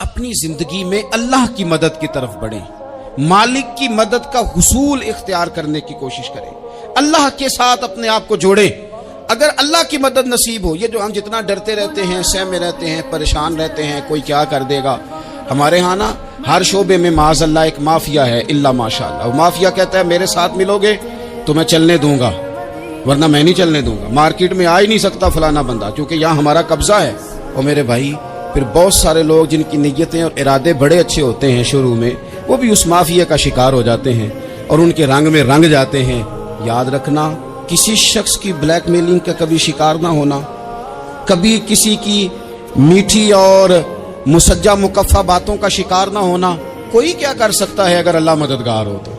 اپنی زندگی میں اللہ کی مدد کی طرف بڑھیں، مالک کی مدد کا حصول اختیار کرنے کی کوشش کریں، اللہ کے ساتھ اپنے آپ کو جوڑیں۔ اگر اللہ کی مدد نصیب ہو، یہ جو ہم جتنا ڈرتے رہتے ہیں، سہمے رہتے ہیں، پریشان رہتے ہیں کوئی کیا کر دے گا، ہمارے ہاں نا ہر شعبے میں معاذ اللہ ایک مافیا ہے، الا ماشاءاللہ۔ وہ مافیا کہتا ہے میرے ساتھ ملو گے تو میں چلنے دوں گا، ورنہ میں نہیں چلنے دوں گا، مارکیٹ میں آ ہی نہیں سکتا فلانا بندہ، کیونکہ یہاں ہمارا قبضہ ہے۔ اور میرے بھائی پھر بہت سارے لوگ جن کی نیتیں اور ارادے بڑے اچھے ہوتے ہیں شروع میں، وہ بھی اس مافیا کا شکار ہو جاتے ہیں اور ان کے رنگ میں رنگ جاتے ہیں۔ یاد رکھنا، کسی شخص کی بلیک میلنگ کا کبھی شکار نہ ہونا، کبھی کسی کی میٹھی اور مسجع مکفہ باتوں کا شکار نہ ہونا۔ کوئی کیا کر سکتا ہے اگر اللہ مددگار ہو تو؟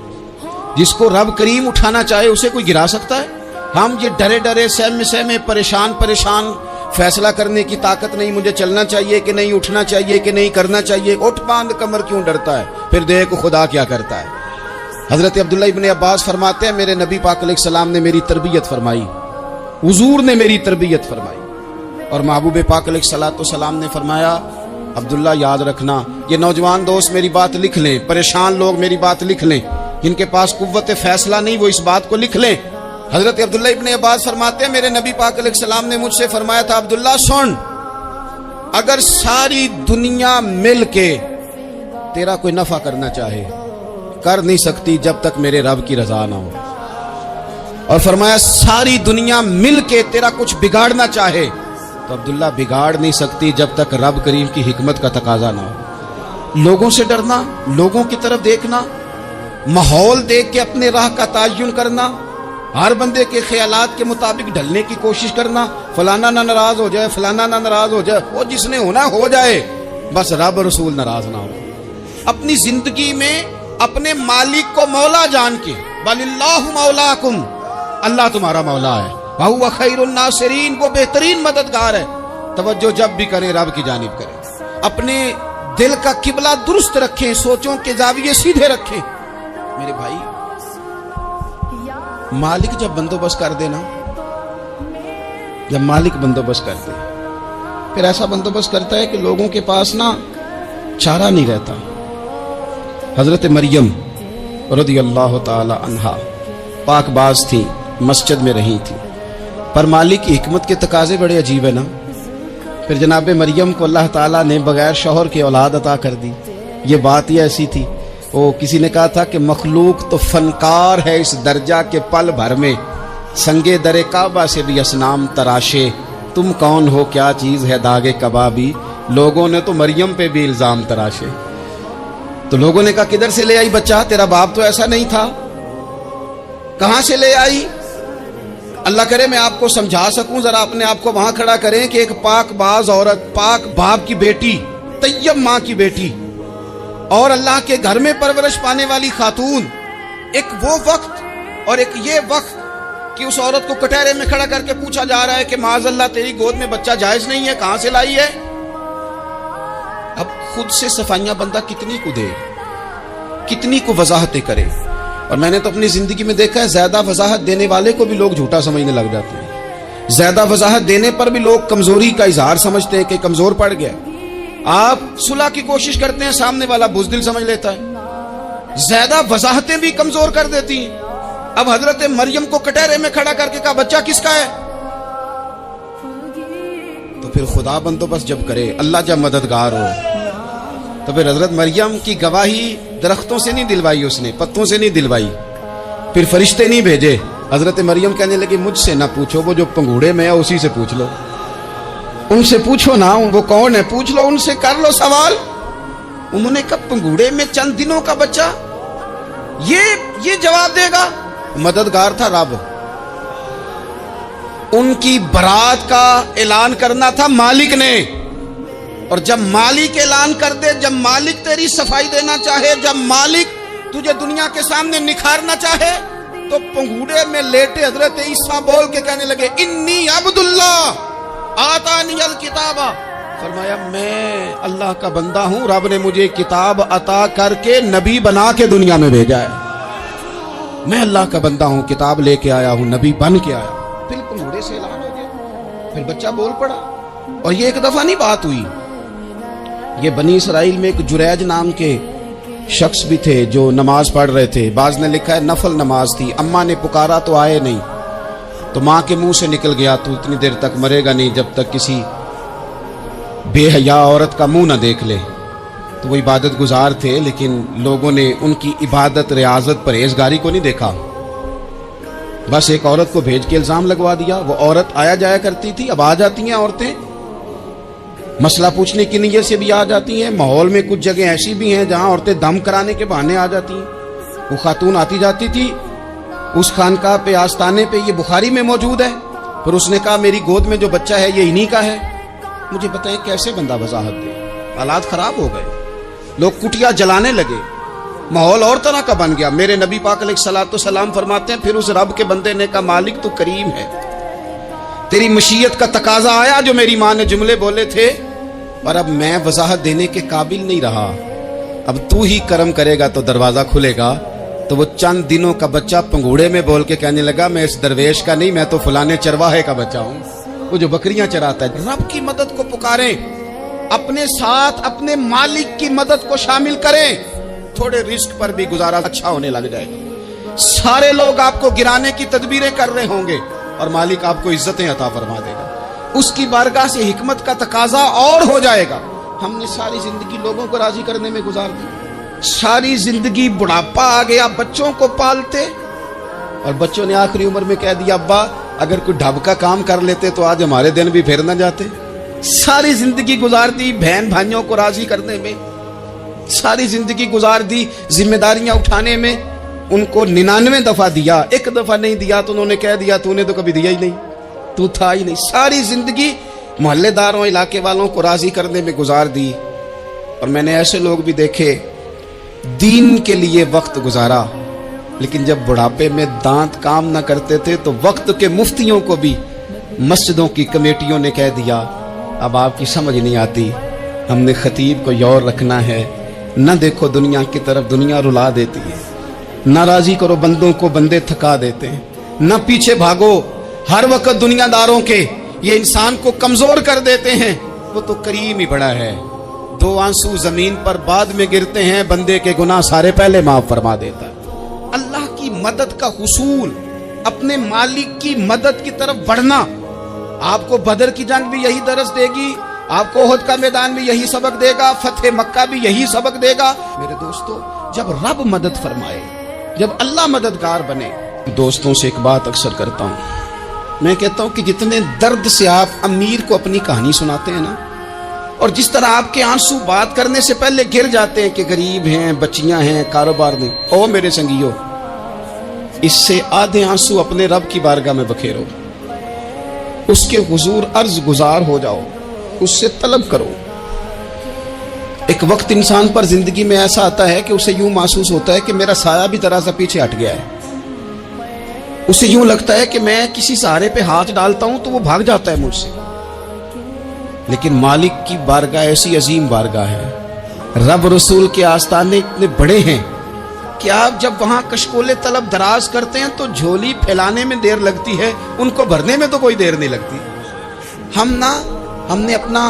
جس کو رب کریم اٹھانا چاہے اسے کوئی گرا سکتا ہے؟ ہم یہ ڈرے ڈرے سہمے پریشان فیصلہ کرنے کی طاقت نہیں، مجھے چلنا چاہیے کہ نہیں، اٹھنا چاہیے کہ نہیں، کرنا چاہیے، اٹھ باندھ کمر کیوں ڈرتا ہے؟ پھر دیکھ خدا کیا کرتا ہے۔ حضرت عبداللہ ابن عباس فرماتے ہیں میرے نبی پاک علیہ السلام نے میری تربیت فرمائی، حضور نے میری تربیت فرمائی، اور محبوب پاک علیہ السلام نے فرمایا عبداللہ یاد رکھنا، یہ نوجوان دوست میری بات لکھ لیں، پریشان لوگ میری بات لکھ لیں، جن کے پاس قوت فیصلہ نہیں وہ اس بات کو لکھ لیں۔ حضرت عبداللہ ابن عباس فرماتے ہیں میرے نبی پاک علیہ السلام نے مجھ سے فرمایا تھا عبداللہ سن، اگر ساری دنیا مل کے تیرا کوئی نفع کرنا چاہے کر نہیں سکتی جب تک میرے رب کی رضا نہ ہو، اور فرمایا ساری دنیا مل کے تیرا کچھ بگاڑنا چاہے تو عبداللہ بگاڑ نہیں سکتی جب تک رب کریم کی حکمت کا تقاضا نہ ہو۔ لوگوں سے ڈرنا، لوگوں کی طرف دیکھنا، ماحول دیکھ کے اپنے راہ کا تعین کرنا، ہر بندے کے خیالات کے مطابق ڈھلنے کی کوشش کرنا، فلانا نہ ناراض ہو جائے، فلانا نہ ناراض ہو جائے، وہ جس نے ہونا ہو جائے، بس رب رسول ناراض نہ ہو۔ اپنی زندگی میں اپنے مالک کو مولا جان کے، وَلِلَّهُ مَوْلَاكُمْ، اللہ تمہارا مولا ہے، وَهُوَ خَيْرُ النَّاصِرِينَ، وہ بہترین مددگار ہے۔ توجہ جب بھی کریں رب کی جانب کریں، اپنے دل کا قبلہ درست رکھیں، سوچوں کے زاویے سیدھے رکھیں۔ میرے بھائی مالک جب بندوبست کر دے نا، جب مالک بندوبست کر دے پھر ایسا بندوبست کرتا ہے کہ لوگوں کے پاس نا چارہ نہیں رہتا۔ حضرت مریم رضی اللہ تعالی عنہا پاک باز تھی، مسجد میں رہی تھی، پر مالک کی حکمت کے تقاضے بڑے عجیب ہے نا۔ پھر جناب مریم کو اللہ تعالیٰ نے بغیر شوہر کے اولاد عطا کر دی۔ یہ بات ہی ایسی تھی، وہ کسی نے کہا تھا کہ مخلوق تو فنکار ہے اس درجہ کے پل بھر میں سنگے در کعبہ سے بھی اصنام تراشے، تم کون ہو کیا چیز ہے داغے کبابی، لوگوں نے تو مریم پہ بھی الزام تراشے۔ تو لوگوں نے کہا کدھر سے لے آئی بچہ، تیرا باپ تو ایسا نہیں تھا، کہاں سے لے آئی؟ اللہ کرے میں آپ کو سمجھا سکوں، ذرا اپنے آپ کو وہاں کھڑا کریں کہ ایک پاک باز عورت، پاک باپ کی بیٹی، طیب ماں کی بیٹی، اور اللہ کے گھر میں پرورش پانے والی خاتون، ایک وہ وقت اور ایک یہ وقت کہ اس عورت کو کٹہرے میں کھڑا کر کے پوچھا جا رہا ہے کہ معاذ اللہ تیری گود میں بچہ جائز نہیں ہے، کہاں سے لائی ہے؟ اب خود سے صفائیاں بندہ کتنی کو دے، کتنی کو وضاحتیں کرے۔ اور میں نے تو اپنی زندگی میں دیکھا ہے زیادہ وضاحت دینے والے کو بھی لوگ جھوٹا سمجھنے لگ جاتے ہیں، زیادہ وضاحت دینے پر بھی لوگ کمزوری کا اظہار سمجھتے ہیں کہ کمزور پڑ گیا۔ آپ صلح کی کوشش کرتے ہیں، سامنے والا بزدل سمجھ لیتا ہے، زیادہ وضاحتیں بھی کمزور کر دیتی ہیں۔ اب حضرت مریم کو کٹہرے میں کھڑا کر کے کہا بچہ کس کا ہے؟ تو پھر خدا بندوبست جب کرے، اللہ جب مددگار ہو، تو پھر حضرت مریم کی گواہی درختوں سے نہیں دلوائی، اس نے پتوں سے نہیں دلوائی، پھر فرشتے نہیں بھیجے۔ حضرت مریم کہنے لگی مجھ سے نہ پوچھو، وہ جو پنگوڑے میں ہے اسی سے پوچھ لو، ان سے پوچھو نا، وہ کون ہے پوچھ لو، ان سے کر لو سوال۔ انہوں نے کہا پنگوڑے میں چند دنوں کا بچہ، یہ جواب دے گا؟ مددگار تھا رب، ان کی برات کا اعلان کرنا تھا مالک نے، اور جب مالک اعلان کر دے، جب مالک تیری صفائی دینا چاہے، جب مالک تجھے دنیا کے سامنے نکھارنا چاہے، تو پنگوڑے میں لیٹے حضرت عیسیٰ بول کے کہنے لگے انی عبداللہ آتانی الکتاب، فرمایا میں اللہ کا بندہ ہوں، رب نے مجھے کتاب عطا کر کے نبی بنا کے دنیا میں بھیجا ہے، میں اللہ کا بندہ ہوں، کتاب لے کے آیا ہوں، نبی بن کے آیا ہوں۔ پھر پنگوڑے سے اعلان ہو گیا، پھر بچہ بول پڑا، اور یہ ایک دفعہ نہیں بات ہوئی، یہ بنی اسرائیل میں ایک جریج نام کے شخص بھی تھے جو نماز پڑھ رہے تھے. بعض نے لکھا ہے نفل نماز تھی. اماں نے پکارا تو آئے نہیں, تو ماں کے منہ سے نکل گیا تو اتنی دیر تک مرے گا نہیں جب تک کسی بے حیا عورت کا منہ نہ دیکھ لے. تو وہ عبادت گزار تھے, لیکن لوگوں نے ان کی عبادت, ریاضت, پرہیزگاری کو نہیں دیکھا. بس ایک عورت کو بھیج کے الزام لگوا دیا. وہ عورت آیا جایا کرتی تھی, اب آ جاتی ہیں عورتیں, مسئلہ پوچھنے کی نیت سے بھی آ جاتی ہیں. ماحول میں کچھ جگہ ایسی بھی ہیں جہاں عورتیں دم کرانے کے بہانے آ جاتی ہیں. وہ خاتون آتی جاتی تھی اس خانقاہ پہ, آستانے پہ. یہ بخاری میں موجود ہے. پھر اس نے کہا میری گود میں جو بچہ ہے یہ انہی کا ہے. مجھے بتائیں کیسے بندہ وضاحت دے. حالات خراب ہو گئے, لوگ کٹیا جلانے لگے, ماحول اور طرح کا بن گیا. میرے نبی پاک علیہ الصلوۃ والسلام فرماتے ہیں پھر اس رب کے بندے نے کہا مالک تو کریم ہے, تیری مشیت کا تقاضا آیا جو میری ماں نے جملے بولے تھے, پر اب میں وضاحت دینے کے قابل نہیں رہا. اب تو ہی کرم کرے گا تو دروازہ کھلے گا. تو وہ چند دنوں کا بچہ پنگوڑے میں بول کے کہنے لگا میں اس درویش کا نہیں, میں تو فلانے چرواہے کا بچہ ہوں, وہ جو بکریاں چراتا ہے. رب کی مدد کو پکاریں, اپنے ساتھ اپنے مالک کی مدد کو شامل کریں. تھوڑے رزق پر بھی گزارا اچھا ہونے لگ جائے گا. سارے لوگ آپ کو گرانے کی تدبیریں کر رہے ہوں گے اور مالک آپ کو عزتیں عطا فرما دے گا. اس کی بارگاہ سے حکمت کا تقاضا اور ہو جائے گا. ہم نے ساری زندگی لوگوں کو راضی کرنے میں گزار دی. ساری زندگی بڑھاپا آ گیا بچوں کو پالتے, اور بچوں نے آخری عمر میں کہہ دیا ابا اگر کوئی ڈھب کا کام کر لیتے تو آج ہمارے دن بھی پھر نہ جاتے. ساری زندگی گزار دی بہن بھائیوں کو راضی کرنے میں, ساری زندگی گزار دی ذمہ داریاں اٹھانے میں. ان کو 99 دفعہ دیا, ایک دفعہ نہیں دیا تو انہوں نے کہہ دیا تو نے تو کبھی دیا ہی نہیں, تو تھا ہی نہیں. ساری زندگی محلے داروں, علاقے والوں کو راضی کرنے میں گزار دی. اور میں نے ایسے لوگ بھی دیکھے دین کے لیے وقت گزارا, لیکن جب بڑھاپے میں دانت کام نہ کرتے تھے تو وقت کے مفتیوں کو بھی مسجدوں کی کمیٹیوں نے کہہ دیا اب آپ کی سمجھ نہیں آتی, ہم نے خطیب کو یور رکھنا ہے. نہ دیکھو دنیا کی طرف, دنیا رلا دیتی ہے. نہ راضی کرو بندوں کو, بندے تھکا دیتے ہیں. نہ پیچھے بھاگو ہر وقت دنیا داروں کے, یہ انسان کو کمزور کر دیتے ہیں. وہ تو کریم ہی بڑا ہے. 2 آنسو زمین پر بعد میں گرتے ہیں, بندے کے گناہ سارے پہلے معاف فرما دیتا ہے. اللہ کی مدد کا حصول, اپنے مالک کی مدد کی طرف بڑھنا. آپ کو بدر کی جنگ بھی یہی درس دے گی, آپ کو احد کا میدان بھی یہی سبق دے گا, فتح مکہ بھی یہی سبق دے گا. میرے دوستو, جب رب مدد فرمائے, جب اللہ مددگار بنے. دوستوں سے ایک بات اکثر کرتا ہوں, میں کہتا ہوں کہ جتنے درد سے آپ امیر کو اپنی کہانی سناتے ہیں نا, اور جس طرح آپ کے آنسو بات کرنے سے پہلے گر جاتے ہیں کہ غریب ہیں, بچیاں ہیں, کاروبار نہیں, او میرے سنگیو, اس سے آدھے آنسو اپنے رب کی بارگاہ میں بکھیرو, اس کے حضور عرض گزار ہو جاؤ, اس سے طلب کرو. ایک وقت انسان پر زندگی میں ایسا آتا ہے کہ اسے یوں محسوس ہوتا ہے کہ میرا سایہ بھی ذرا سا پیچھے ہٹ گیا ہے. اسے یوں لگتا ہے کہ میں کسی سہارے پہ ہاتھ ڈالتا ہوں تو وہ بھاگ جاتا ہے مجھ سے. لیکن مالک کی بارگاہ ایسی عظیم بارگاہ ہے, رب رسول کے آستانے اتنے بڑے ہیں کہ آپ جب وہاں کشکول طلب دراز کرتے ہیں تو جھولی پھیلانے میں دیر لگتی ہے, ان کو بھرنے میں تو کوئی دیر نہیں لگتی. ہم نے اپنا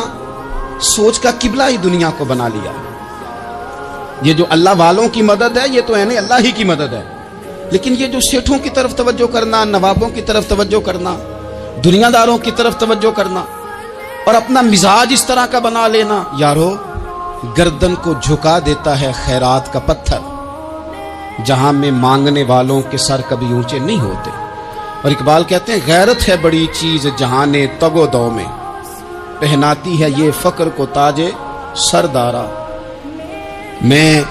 سوچ کا قبلہ ہی دنیا کو بنا لیا. یہ جو اللہ والوں کی مدد ہے یہ تو ہے نہیں, اللہ ہی کی مدد ہے. لیکن یہ جو سیٹھوں کی طرف توجہ کرنا, نوابوں کی طرف توجہ کرنا, دنیا داروں کی طرف توجہ کرنا, اور اپنا مزاج اس طرح کا بنا لینا, یارو گردن کو جھکا دیتا ہے خیرات کا پتھر, جہاں میں مانگنے والوں کے سر کبھی اونچے نہیں ہوتے. اور اقبال کہتے ہیں غیرت ہے بڑی چیز جہانے تگ و دو میں, پہناتی ہے یہ فقر کو تاج سردارا. میں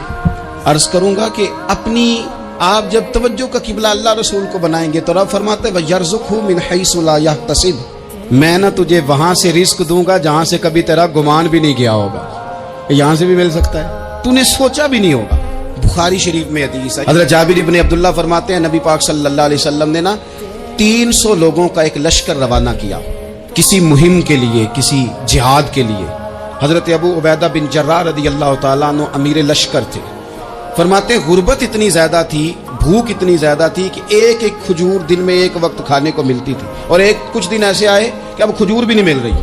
عرض کروں گا کہ اپنی آپ جب توجہ کا قبلہ اللہ رسول کو بنائیں گے تو رب فرماتے ہیں وَيَرْزُقْهُ مِنْ حَيْثُ لَا يَحْتَسِبُ, میں نہ تجھے وہاں سے رزق دوں گا جہاں سے کبھی تیرا گمان بھی نہیں گیا ہوگا. یہاں سے بھی مل سکتا ہے, تو نے سوچا بھی نہیں ہوگا. بخاری شریف میں حدیث ہے, حضرت جابر ابن عبداللہ فرماتے ہیں نبی پاک صلی اللہ علیہ وسلم نے 300 لوگوں کا ایک لشکر روانہ کیا کسی مہم کے لیے, کسی جہاد کے لیے. حضرت ابو عبیدہ بن جراح رضی اللہ تعالیٰ عنہ امیر لشکر تھے. فرماتے ہیں غربت اتنی زیادہ تھی, بھوک اتنی زیادہ تھی کہ ایک کھجور دن میں ایک وقت کھانے کو ملتی تھی, اور کچھ دن ایسے آئے کہ اب کھجور بھی نہیں مل رہی.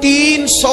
300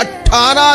18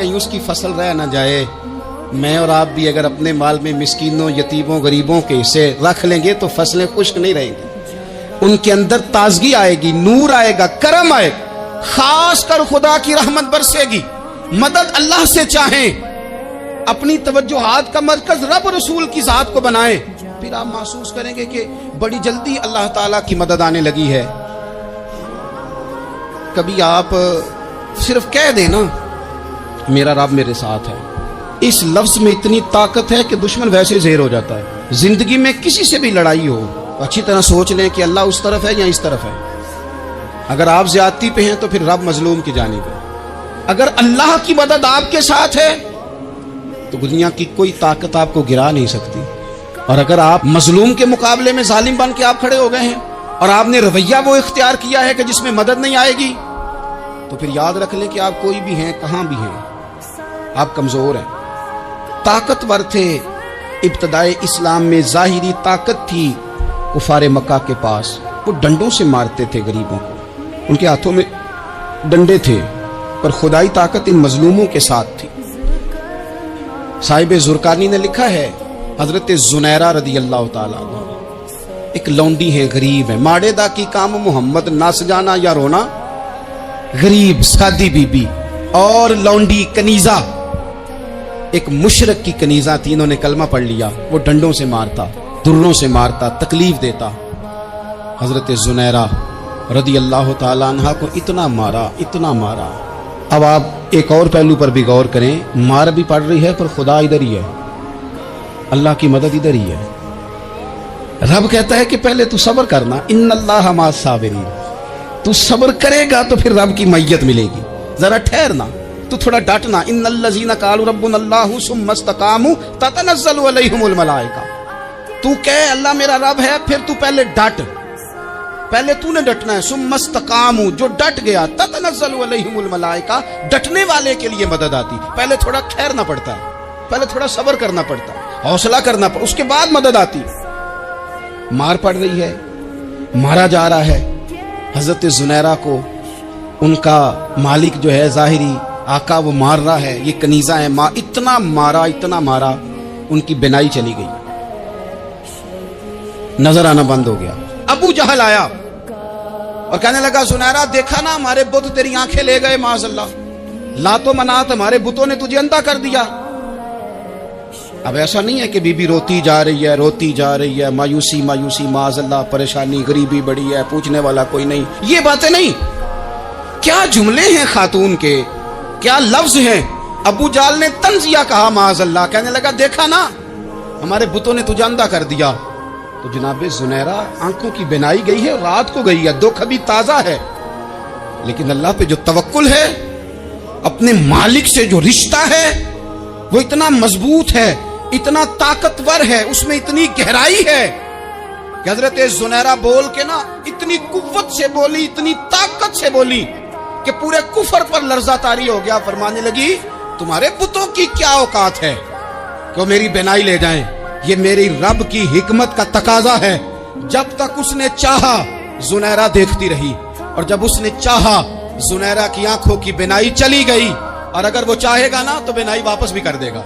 کہیں اس کی فصل رہ نہ جائے. میں اور آپ بھی اگر اپنے مال میں مسکینوں یتیموں غریبوں کے حصے رکھ لیں گے تو فصلیں خشک نہیں رہیں گی, ان کے اندر تازگی آئے گی, نور آئے گا, کرم آئے گا, خاص کر خدا کی رحمت برسے گی. مدد اللہ سے چاہیں, اپنی توجہات کا مرکز رب رسول کی ذات کو بنائیں, پھر آپ محسوس کریں گے کہ بڑی جلدی اللہ تعالیٰ کی مدد آنے لگی ہے. کبھی آپ صرف کہہ دیں نا میرا رب میرے ساتھ ہے, اس لفظ میں اتنی طاقت ہے کہ دشمن ویسے زہر ہو جاتا ہے. زندگی میں کسی سے بھی لڑائی ہو, اچھی طرح سوچ لیں کہ اللہ اس طرف ہے یا اس طرف ہے. اگر آپ زیادتی پہ ہیں تو پھر رب مظلوم کی جانب ہے. اگر اللہ کی مدد آپ کے ساتھ ہے تو دنیا کی کوئی طاقت آپ کو گرا نہیں سکتی. اور اگر آپ مظلوم کے مقابلے میں ظالم بن کے آپ کھڑے ہو گئے ہیں اور آپ نے رویہ وہ اختیار کیا ہے کہ جس میں مدد نہیں آئے گی, تو پھر یاد رکھ لیں کہ آپ کوئی بھی ہیں, کہاں بھی ہیں, آپ کمزور ہیں. طاقتور تھے ابتدائے اسلام میں, ظاہری طاقت تھی کفار مکہ کے پاس, وہ ڈنڈوں سے مارتے تھے غریبوں کو, ان کے ہاتھوں میں ڈنڈے تھے, پر خدائی طاقت ان مظلوموں کے ساتھ تھی. صاحب زرقانی نے لکھا ہے حضرت زنیرہ رضی اللہ تعالیٰ عنہ ایک لونڈی ہے, غریب ہے, ماڑے دا کی کام محمد نس جانا یا رونا, غریب سادی بی بی اور لونڈی کنیزہ, ایک مشرک کی کنیزہ تھی, انہوں نے کلمہ پڑھ لیا. وہ ڈنڈوں سے مارتا, دروں سے مارتا, تکلیف دیتا. حضرت زنیرہ رضی اللہ تعالیٰ عنہ کو اتنا مارا, اتنا مارا. اب آپ ایک اور پہلو پر بھی غور کریں, مار بھی پڑ رہی ہے پر خدا ادھر ہی ہے, اللہ کی مدد ادھر ہی ہے. رب کہتا ہے کہ پہلے تو صبر کرنا, ان اللہ مع الصابرین, تو صبر کرے گا تو پھر رب کی معیت ملے گی. ذرا ٹھہرنا, تو تھوڑا ڈٹنا. ان الذین قالوا ربنا اللہ ثم استقاموا تتنزل علیہم الملائکہ, تو کہے اللہ میرا رب ہے, پھر تو پہلے ڈٹ, پہلے تو نے ڈٹنا ہے. ثم استقاموا, جو ڈٹ گیا, تتنزل علیہم الملائکہ, ڈٹنے والے کے لیے مدد آتی. پہلے تھوڑا ٹھہرنا پڑتا ہے, پہلے تھوڑا صبر کرنا پڑتا ہے, حوصلہ کرنا پڑتا, اس کے بعد مدد آتی. مار پڑ رہی ہے, مارا جا رہا ہے. حضرت زنیرہ کو ان کا مالک جو ہے ظاہری آقا وہ مار رہا ہے, یہ کنیزہ ہے, اتنا مارا, اتنا مارا, ان کی بینائی چلی گئی, نظر آنا بند ہو گیا. ابو جہل آیا اور کہنے لگا زنیرہ دیکھا نا ہمارے بت تیری آنکھیں لے گئے, معاذ اللہ, لات و منات ہمارے بتوں نے تجھے اندھا کر دیا. اب ایسا نہیں ہے کہ بی بی روتی جا رہی ہے, روتی جا رہی ہے, مایوسی مایوسی, معاذ اللہ, پریشانی, غریبی بڑی ہے, پوچھنے والا کوئی نہیں, یہ باتیں نہیں. کیا جملے ہیں خاتون کے, کیا لفظ ہیں. ابو جہل نے تنزیہ کہا, معاذ اللہ, کہنے لگا دیکھا نا ہمارے بتوں نے تجھے اندھا کر دیا. تو جناب زنیرہ آنکھوں کی بینائی گئی ہے, رات کو گئی ہے, دکھ ابھی تازہ ہے, لیکن اللہ پہ جو توکل ہے, اپنے مالک سے جو رشتہ ہے وہ اتنا مضبوط ہے, اتنا طاقتور ہے, اس میں اتنی گہرائی ہے کہ حضرت زنیرہ بول کے نا اتنی قوت سے بولی, اتنی طاقت سے بولی کہ پورے کفر پر لرزہ طاری ہو گیا. فرمانے لگی تمہارے بتوں کی کیا اوقات ہے کہ میری بینائی لے جائیں, یہ میری رب کی حکمت کا تقاضا ہے. جب تک اس نے چاہا زنیرہ دیکھتی رہی, اور جب اس نے چاہا زنیرہ کی آنکھوں کی بینائی چلی گئی, اور اگر وہ چاہے گا نا تو بینائی واپس بھی کر دے گا.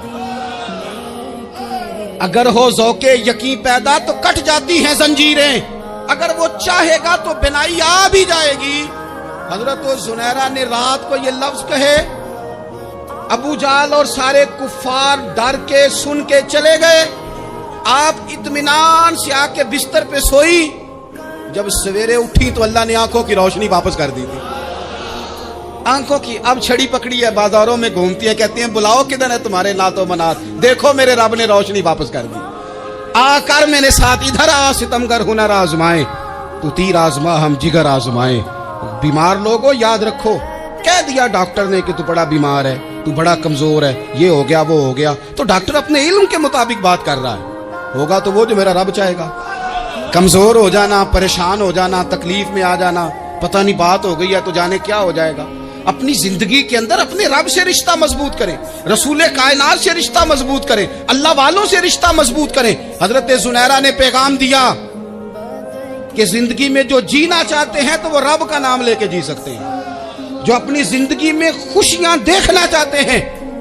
اگر ہو ذوق یقین پیدا تو کٹ جاتی ہیں زنجیریں, اگر وہ چاہے گا تو بینائی آ بھی جائے گی. حضرت زنیرہ نے رات کو یہ لفظ کہے, ابو جہل اور سارے کفار ڈر کے سن کے چلے گئے. آپ اطمینان سے آ کے بستر پہ سوئی. جب سویرے اٹھی تو اللہ نے آنکھوں کی روشنی واپس کر دی تھی. آنکھوں کی اب چھڑی پکڑی ہے, بازاروں میں گھومتی ہے, کہتی ہیں بلاؤ کدھر ہے تمہارے نات و منات, دیکھو میرے رب نے روشنی واپس کر دی. آ کر میرے ساتھ ادھر آ, ستمگر ہنر آزمائے, تو تیر آزما ہم جگر آزمائے. بیمار لوگوں یاد رکھو, کہہ دیا ڈاکٹر نے کہ تو بڑا بیمار ہے, تو بڑا کمزور ہے, یہ ہو گیا وہ ہو گیا, تو ڈاکٹر اپنے علم کے مطابق بات کر رہا ہے. ہوگا تو وہ جو میرا رب چاہے گا. کمزور ہو جانا, پریشان ہو جانا, تکلیف میں آ جانا, پتہ نہیں بات ہو گئی ہے تو جانے کیا ہو جائے گا. اپنی زندگی کے اندر اپنے رب سے رشتہ مضبوط کریں, رسول کائنات سے رشتہ مضبوط کریں, اللہ والوں سے رشتہ مضبوط کریں. حضرت زنیرہ نے پیغام دیا کہ زندگی میں جو جینا چاہتے ہیں تو وہ رب کا نام لے کے جی سکتے ہیں. جو اپنی زندگی میں خوشیاں دیکھنا چاہتے ہیں